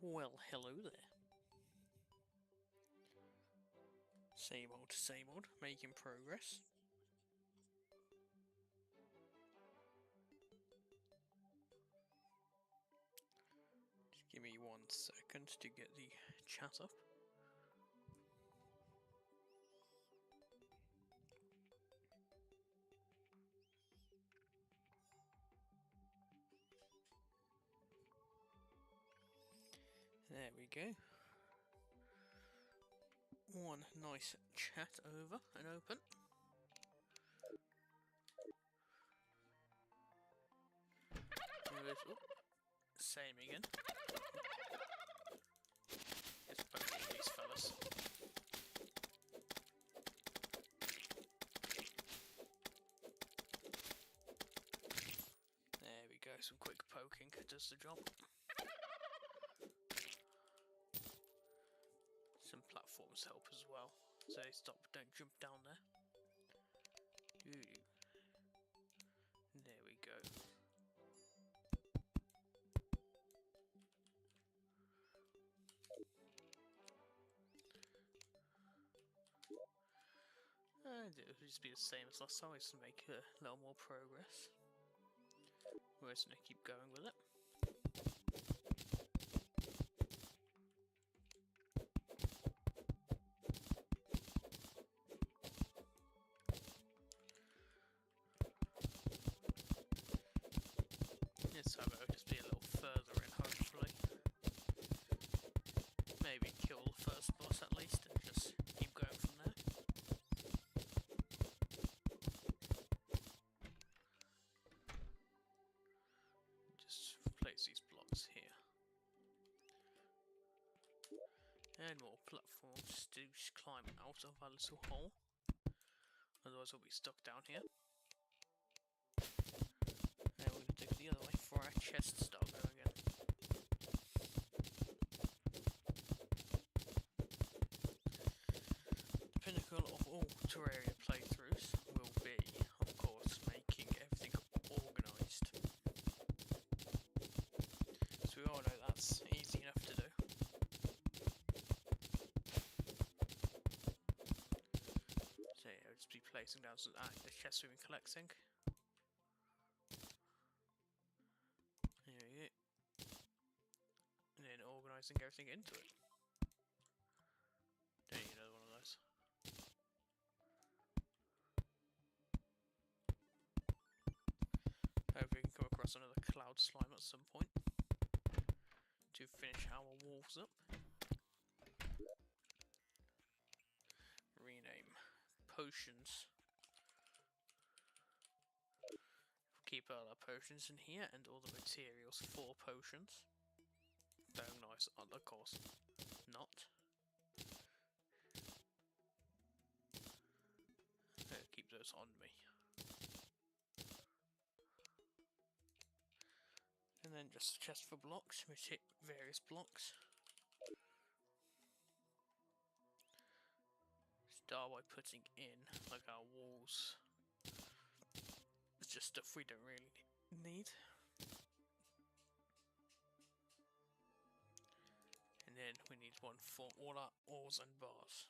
Well, hello there. Same old, making progress. Just give me 1 second to get the chat up. There we go. One nice chat over and open. Same again. Just poking these fellas. There we go, some quick poking does the job. Some platforms help as well, so they don't jump down there. Ooh. There we go. And it'll just be the same as last time, just to make a little more progress. We're just gonna keep going with it. This time it'll just be a little further in, hopefully. Maybe kill the first boss at least and just keep going from there. Just place these blocks here. And more platforms to climb out of our little hole. Otherwise we'll be stuck down here. And we're going to dig the other way for our chest to start going again. The pinnacle of all Terraria playthroughs will be, of course, making everything organised. So we all know that's easy enough to do. So yeah, I'll just be placing down the chests we've been collecting. There we go. And then organising everything into it. Don't need another one of those. Hope we can come across another cloud slime at some point to finish our walls up. Rename potions. Keep all our potions in here and all the materials for potions. Don't nice, of course not. Keep those on me. And then just a chest for blocks, which hit various blocks. Start by putting in like our walls. It's just stuff we don't really need. And then we need one for all our ores and bars.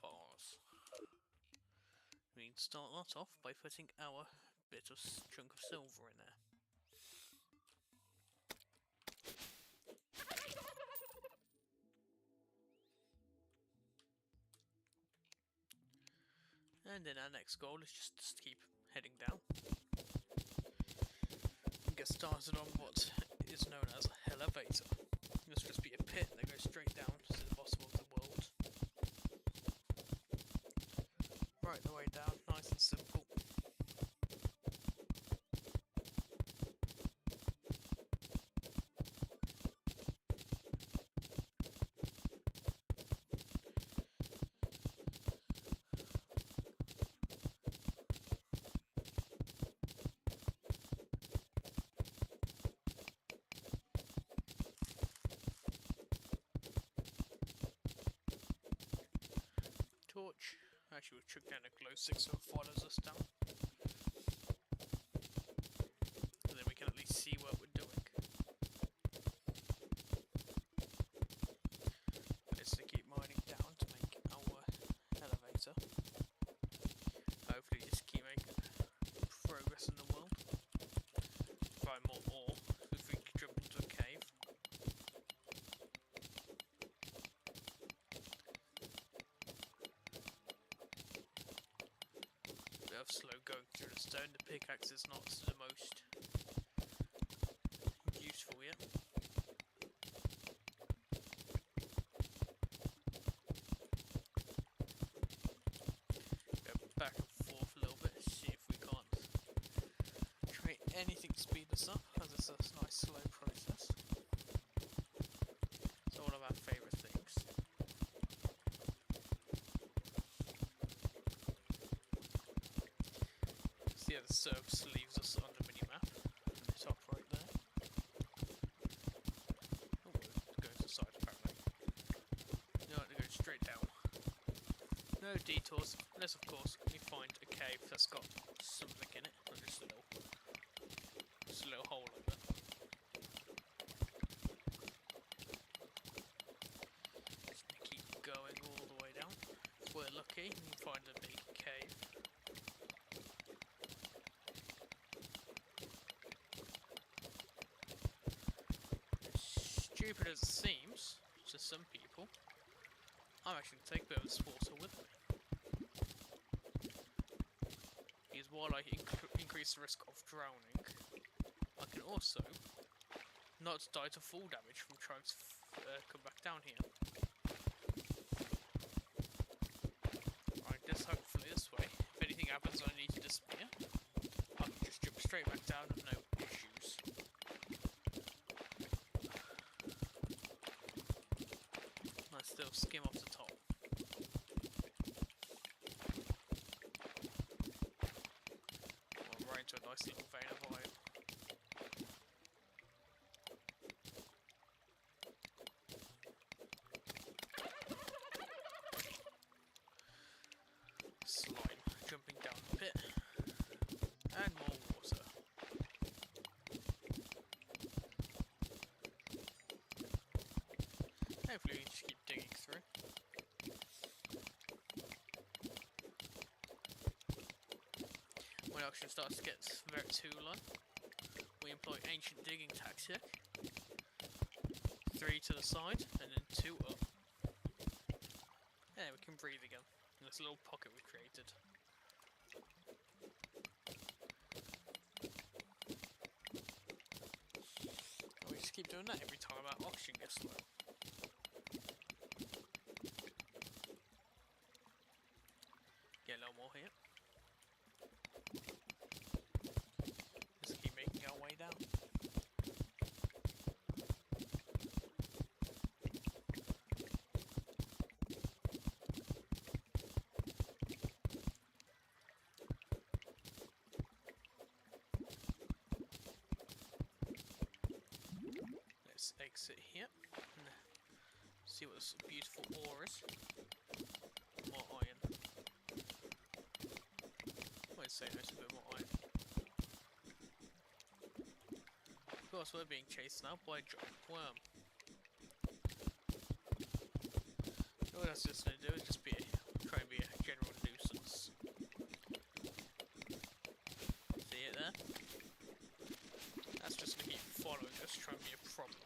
Bars. We can start that off by putting our bit of chunk of silver in there. And then our next goal is just to keep heading down. Get started on what is known as a elevator. This will just be a pit that goes straight down to the bottom of the world. Right the way down, nice and simple. Torch. Actually, we'll chuck down a glow stick so it follows us down. of slow going through the stone. The pickaxe is not the most useful yet. Go back and forth a little bit, see if we can't create anything to speed us up, as it's a nice slow process. It's one of our favourite things. So yeah, the circus leaves us on the minimap, in the top right there. Oh, it goes aside apparently. You know what, to go straight down. No detours, unless of course we find a cave that's got something in it, not just a little hole like that. Just gonna keep going all the way down. If we're lucky, we can find a big cave. Stupid as it seems to some people, I'm actually going to take a bit of this water with me. Because while I increase the risk of drowning, I can also not die to fall damage from trying to come back down here. Right, just hopefully this way, if anything happens I need to disappear, I can just jump straight back down with no issues. I still skim off the top. Well, right into a nice little vein of iron. Slime jumping down the pit. And more water. Hopefully we can just keep digging through. When action starts to get very too low, we employ ancient digging tactic. 3 to the side and then 2 up. Yeah, we can breathe again in this little pocket we created. And we just keep doing that every time our oxygen gets low. Get a little more here. Just keep making our way down. Let's exit here and see what this beautiful ore is. More iron. I'd say there's a bit more iron. Of course, we're being chased now by a giant worm. All that's just going to do is just try and be a general nuisance. See it there? That's just going to keep following us, trying to be a problem.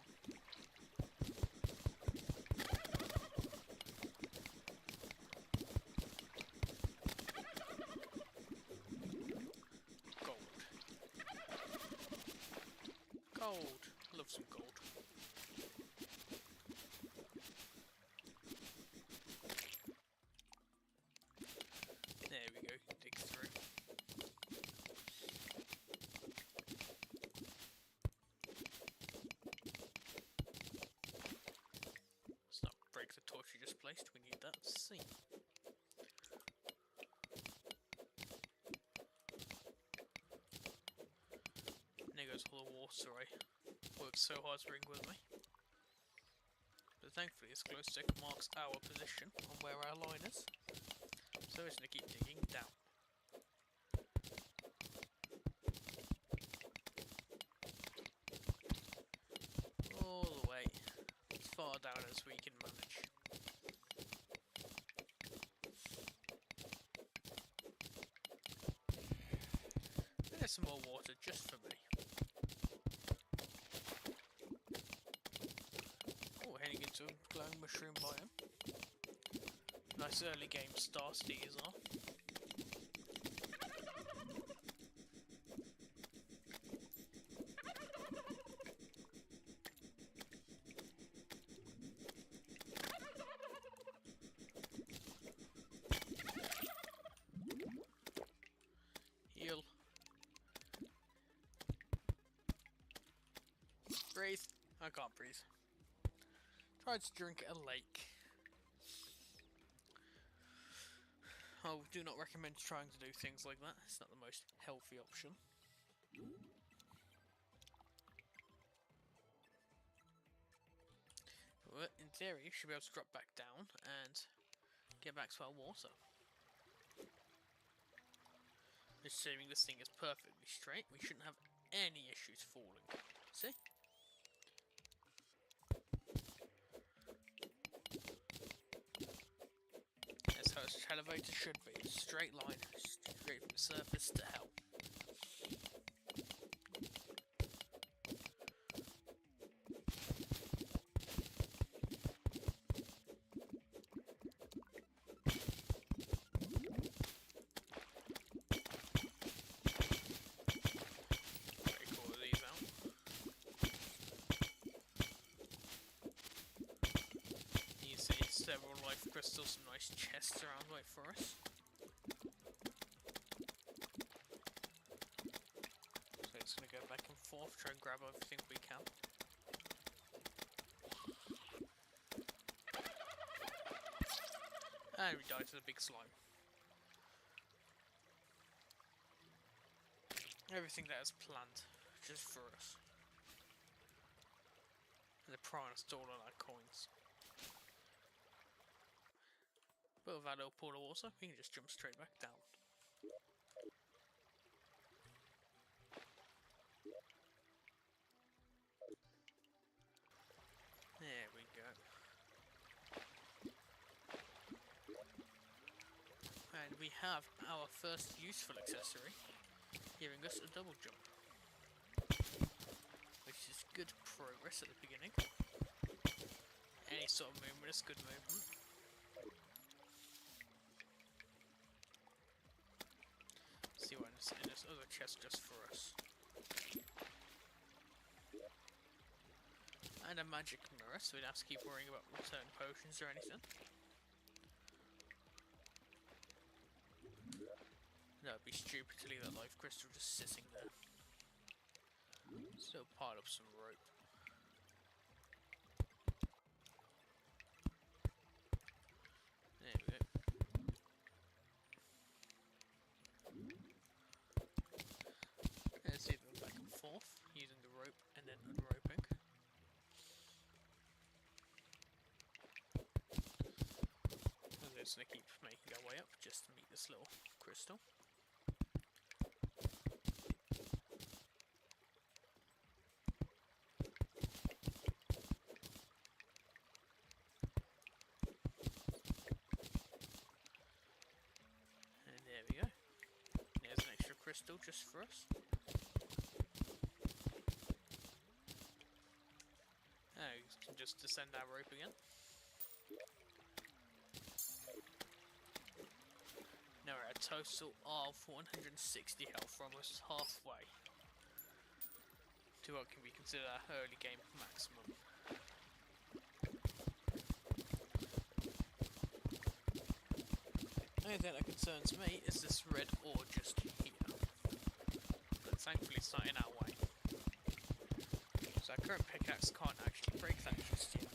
Gold. I love some gold. There we go, dig through. Let's not break the torch we just placed, we need that to see. There goes all the water I worked so hard to bring with me. But thankfully this glow stick marks our position on where our line is. So it's going to keep digging down. All the way, as far down as we can manage. There's some more water just for me. Oh, heading into a glowing mushroom biome. Nice early game star teaser. I can't breathe. Tried to drink at a lake. I do not recommend trying to do things like that. It's not the most healthy option. But in theory, you should be able to drop back down and get back to our water. Assuming this thing is perfectly straight, we shouldn't have any issues falling. See? That's how an elevator should be. A straight line, straight from the surface to hell. Several life crystals, some nice chests around wait for us. So it's going to go back and forth, try and grab everything we can. And we died to the big slime. Everything that is planned, just for us. And the piranha stole all our coins. But with that little pool of water, we can just jump straight back down. There we go. And we have our first useful accessory, giving us a double jump. Which is good progress at the beginning. Any sort of movement is good movement. See what's in this other chest just for us. And a magic mirror, so we don't have to keep worrying about return potions or anything. No, it'd be stupid to leave that life crystal just sitting there. Still pile up some rope. There we go. Let's see them back and forth, using the rope and then unroping. And it's going to keep making our way up just to meet this little crystal. And there we go. There's an extra crystal just for us. Now you can just descend our rope again. Now we're at a total of 160 health, we're almost halfway to what can be considered our early game maximum. The only thing that concerns me is this red ore just here, but thankfully it's not in our way. So our current pickaxe can't actually break that just yet.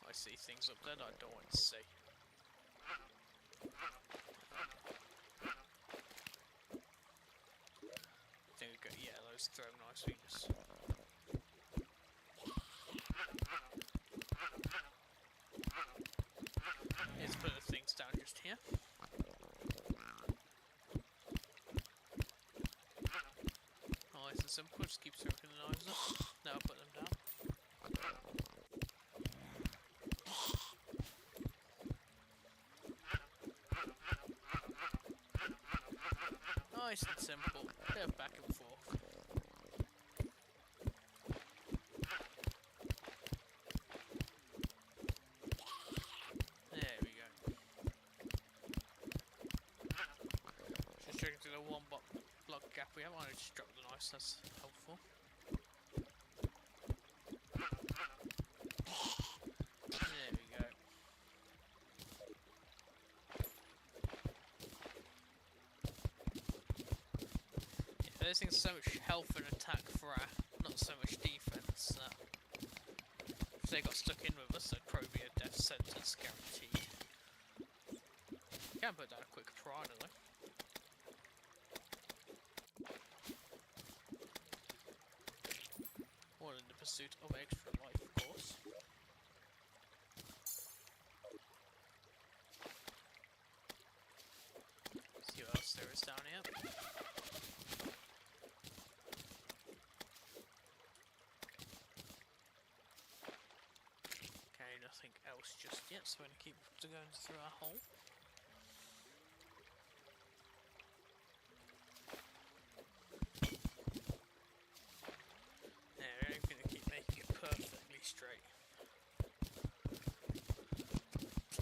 I see things up there that I don't want to see. I think we've got, yeah, those throw nicely just. Let's put the things down just here. Nice and simple, just keep circling the knives up. Now I'll put them down. Nice and simple, go back and forth. There we go. Just checking through the one block gap we have. I just dropped the knives, that's helpful. There we go. Those things so much health and attack for our, not so much defense. If they got stuck in with us, they'd probably be a death sentence guaranteed. Can't put down a quick piranha though. All in the pursuit of extra life, of course. See what else there is down here. Okay, nothing else just yet, so we're going to keep going through our hole. There, I'm going to keep making it perfectly straight.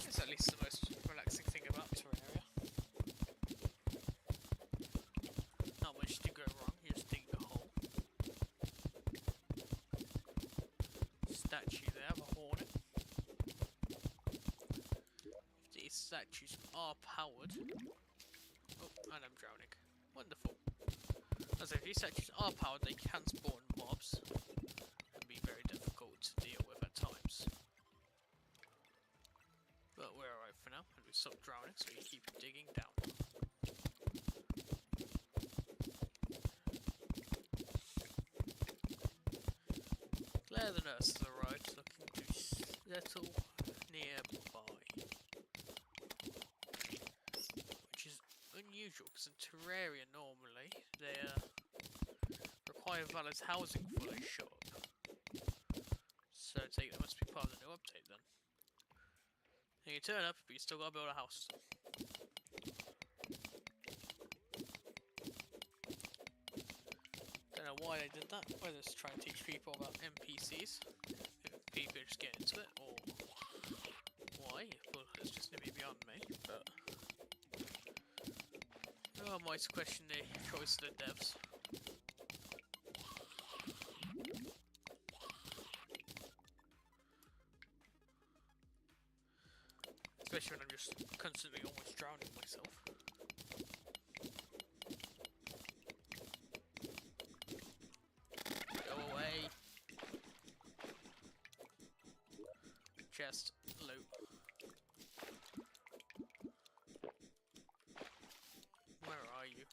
It's at least the most relaxing thing about Terraria. Not much to go wrong, you just dig a hole. Statue there, of a hornet. If these statues are powered... Oh, and I'm drowning. Wonderful. As if these statues are powered, they can spawn mobs. And be very difficult to deal with at times. But we're alright for now, and we stopped drowning, so we can keep digging down. Claire the nurse has arrived, looking to settle nearby. Which is unusual, because in Terraria normally, they require valid housing before they show up. So I take that must be part of the new update then. You can turn up, but you still gotta build a house. Don't know why they did that, whether it's to try and teach people about NPCs, if people just get into it, or why, well, it's just gonna be beyond me, but... Oh, I might question the choice of the devs. Especially when I'm just constantly almost drowning myself. Go away. Chest, loot. Where are you?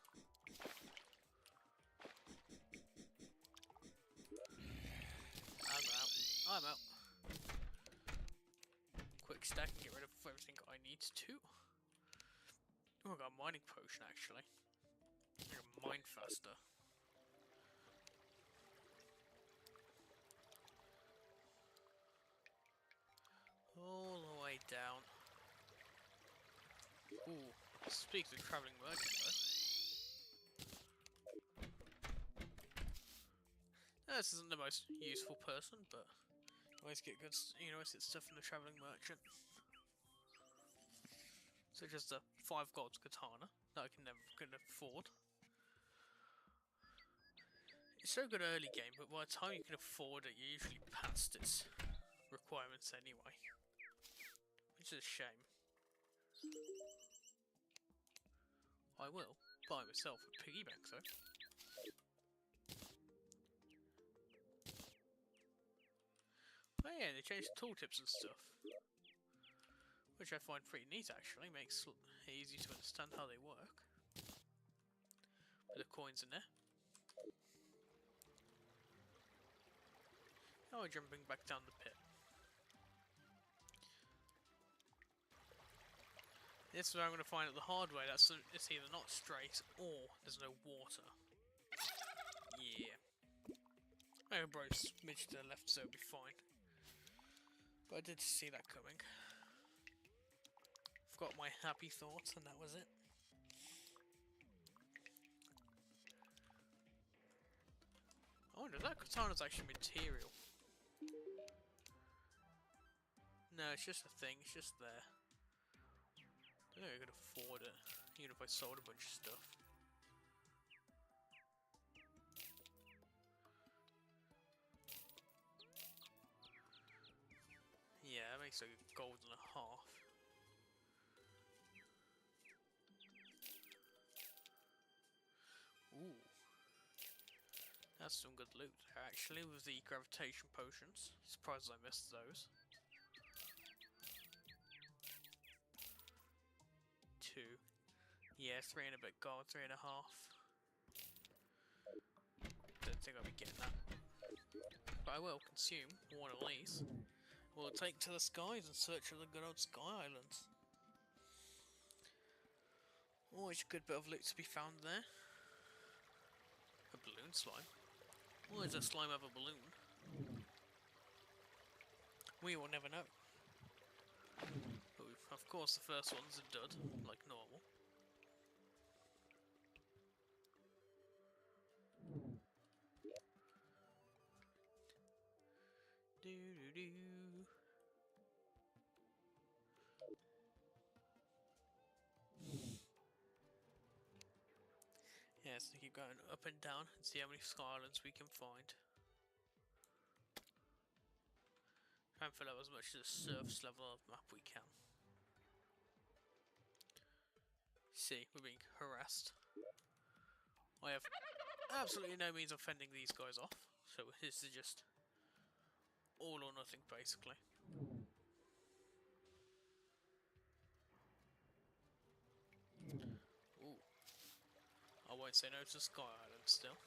I'm out. Quick stack and get rid of everything I need to. Oh, I got a mining potion actually. I can mine faster. All the way down. Ooh, speaks of travelling merchant though. This isn't the most useful person, but you always get good, always get stuff from the travelling merchant. Such as the 5 gold katana that I can never afford. It's so good early game, but by the time you can afford it, you're usually past its requirements anyway. Which is a shame. I will buy myself a piggy bank though. Oh yeah, they changed the tooltips and stuff. Which I find pretty neat actually, makes it easy to understand how they work. Put the coins in there. Now we're jumping back down the pit. This is where I'm going to find out the hard way, it's either not straight or there's no water. Yeah. I can probably smidge to the left so it'll be fine. But I did see that coming. Forgot my happy thoughts and that was it. I wonder if that katana's actually material. No, it's just a thing, it's just there. I don't think I could afford it, even if I sold a bunch of stuff. Yeah, that makes like a gold and a half. Ooh. That's some good loot there, actually, with the gravitation potions. Surprised I missed those. 2. Yeah, 3 and a bit gold, 3.5. Don't think I'll be getting that. But I will consume one of these. We'll take to the skies in search of the good old Sky Islands. Always a good bit of loot to be found there. A balloon slime. Why is a slime have a balloon? We will never know. But of course the first one's a dud, like normal. Do. Yeah, so keep going up and down and see how many Sky Islands we can find. Try and fill up as much of the surface level of the map we can. See, we're being harassed. I have absolutely no means of fending these guys off, so this is just all or nothing basically. Ooh. I won't say no to Sky Island still.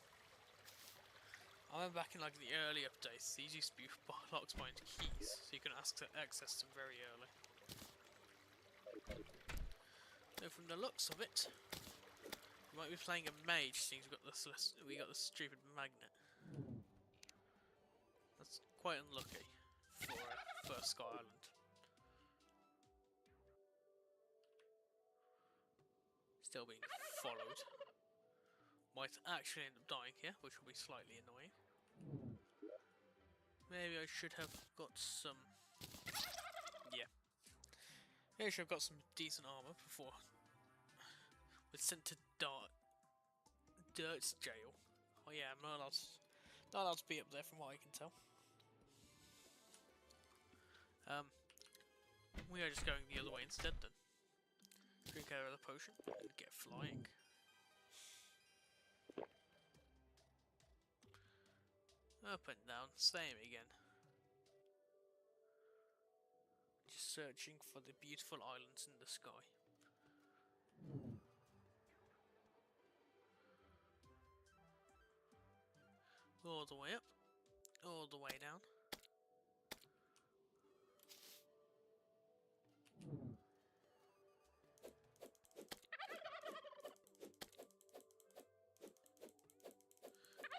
I remember back in like the early updates, these used to be locked behind keys, so you can access them very early. So from the looks of it, we might be playing a mage since we got the stupid magnet. That's quite unlucky for first Sky Island. Still being followed. Might actually end up dying here, which will be slightly annoying. Maybe I should have got some... Yeah. Maybe I should have got some decent armour before we're sent to Dirt's jail. Oh yeah, I'm not allowed to be up there from what I can tell. We are just going the other way instead then. Drink out of the potion and get flying. Up and down, same again. Just searching for the beautiful islands in the sky. All the way up, all the way down.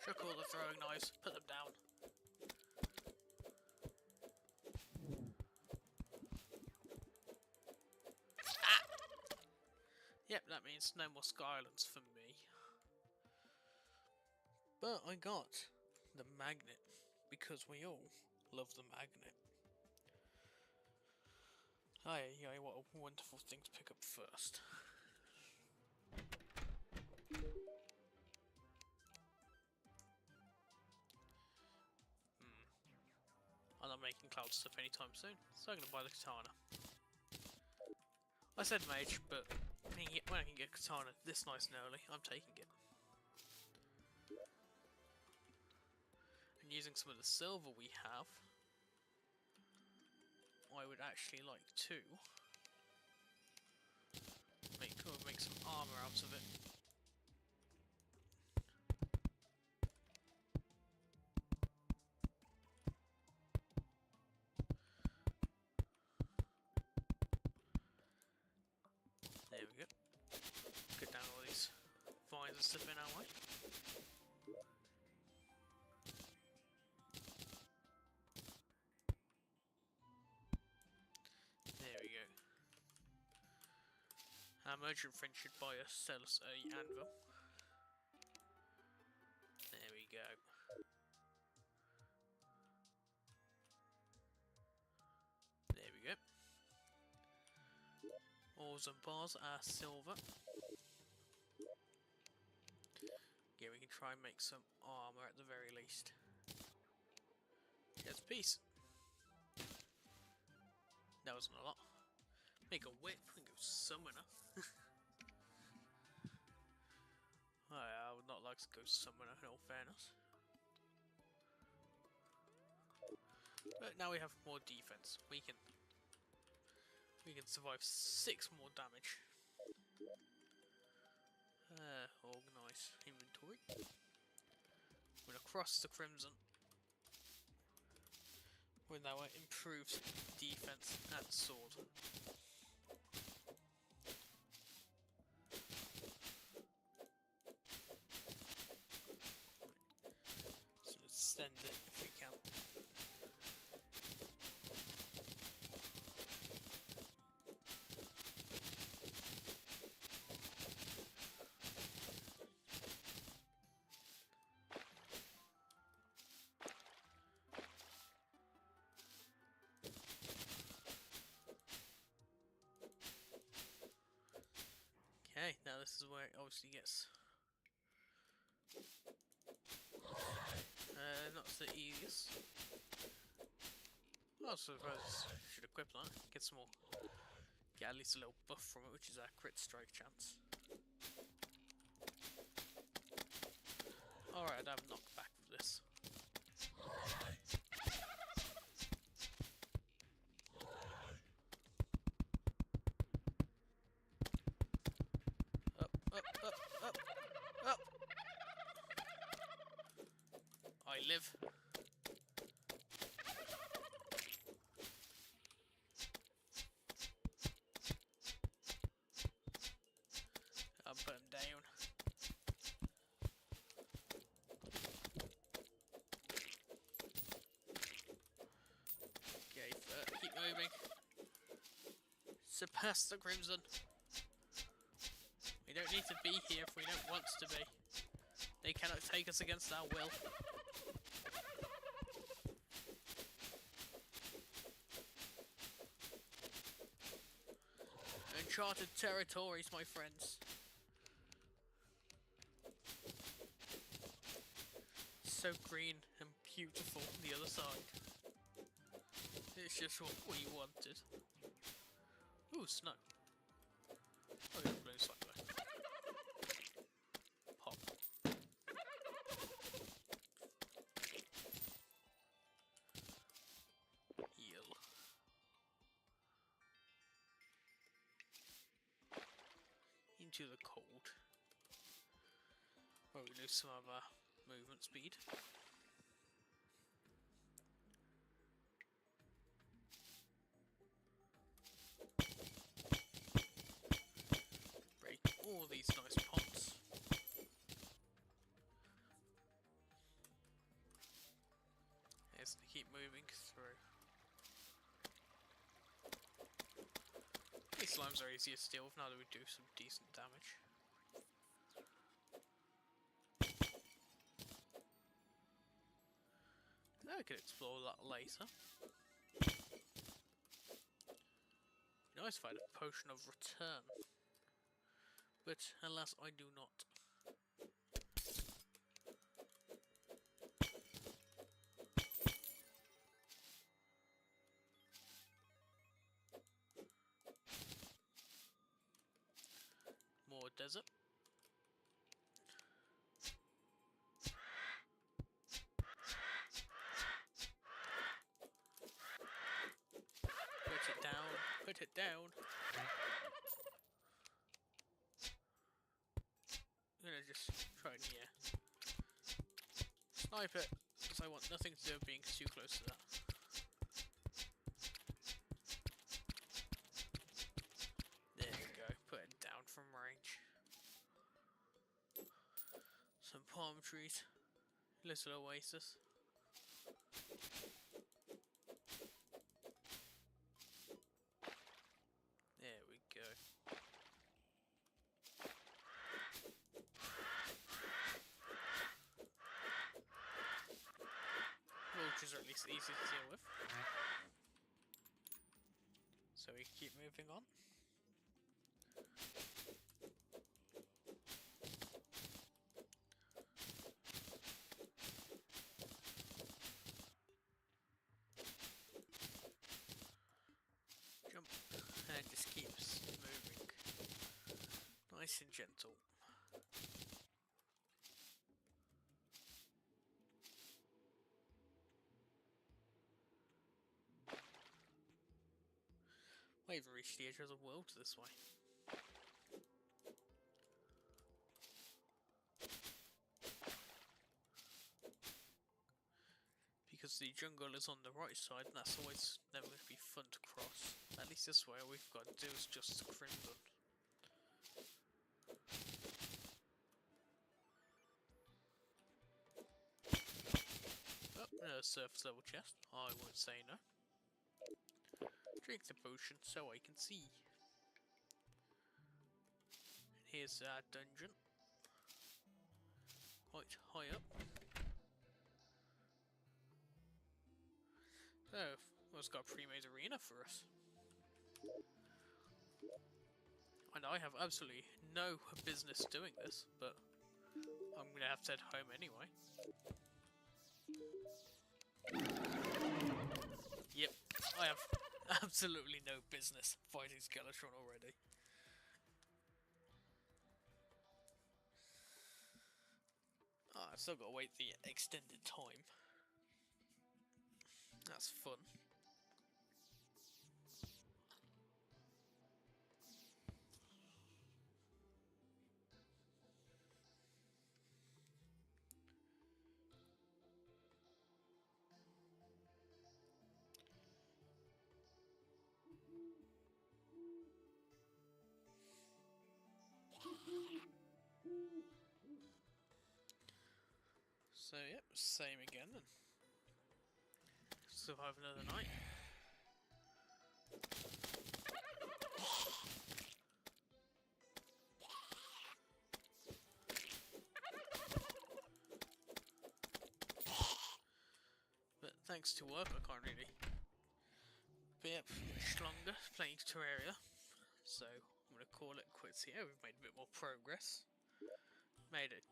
Chuck all the throwing knives, put them down. Ah! Yep, that means no more Sky Islands for me. But I got the magnet, because we all love the magnet. Aye, what a wonderful thing to pick up first. I'm not making cloud stuff anytime soon, so I'm going to buy the katana. I said mage, but when I can get katana this nice and early, I'm taking it. And using some of the silver we have, I would actually like to make some armour out of it. There we go. Cut down all these vines and stuff in our way. There we go. Our merchant friend should buy us, sell us a anvil. There we go. There we go. Ores and bars are silver. Yeah, we can try and make some armour at the very least. Yes, peace. That wasn't a lot. Make a whip and go summoner. I would not like to go summoner in all fairness. But now we have more defense. We can survive 6 more damage. Organize inventory. We're gonna cross the crimson with our improved defense and sword. So let's extend it if we can. Okay, now this is where it obviously gets not so easiest. I suppose I should equip that. Get some more. Get at least a little buff from it, which is our crit strike chance. Alright, I'd have knockback for this. Up, up, up, up, up! I live. I'll put him down. Okay, keep moving. Surpass the crimson. We don't need to be here if we don't want to be. They cannot take us against our will. Uncharted territories, my friends. So green and beautiful on the other side. It's just what we wanted. Ooh, snow. Oh, yeah, blue snow. Pop. Heal. Into the cold. Oh, we lose some of our movement speed. Break all these nice pots. Yes, to keep moving through. These slimes are easier to deal with now that we do some decent damage. I could explore that later. Nice if I had a potion of return. But alas, I do not. More desert. Put it down. Put it down. I'm gonna just try it here. Snipe it, because I want nothing to do with being too close to that. There we go, put it down from range. Some palm trees. Little oasis. There we go. Vultures are at least easy to deal with. So we keep moving on. Jump and just keeps moving. Nice and gentle. I even reached the edge of the world this way. Because the jungle is on the right side, and that's always never going to be fun to cross. At least this way, all we've got to do is just Crimson. Oh, no, surface level chest. I won't say no. Drink the potion so I can see. Here's our dungeon. Quite high up. So, well, it's got a pre-made arena for us. And I have absolutely no business doing this, but I'm going to have to head home anyway. Yep, I have absolutely no business fighting Skeletron already. Oh, I've still got to wait the extended time. That's fun. So yep, same again, and survive another night. But thanks to work, I can't really be up much longer playing Terraria. So I'm gonna call it quits here. We've made a bit more progress. Made a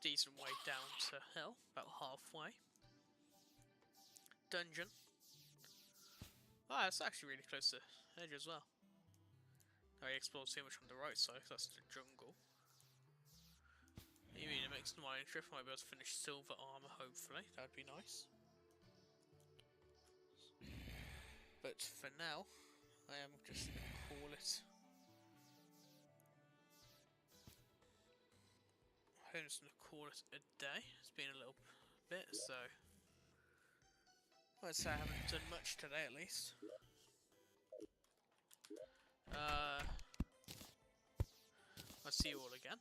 decent way down to hell, about halfway. Dungeon. Ah, it's actually really close to the edge as well. I explored too much on the right side, that's the jungle. Maybe in the next mining trip I might be able to finish silver armor, hopefully. That'd be nice. But for now, I am just gonna call it. I'm just gonna call it a day. It's been a little bit, so I'd say I haven't done much today at least. I'll see you all again.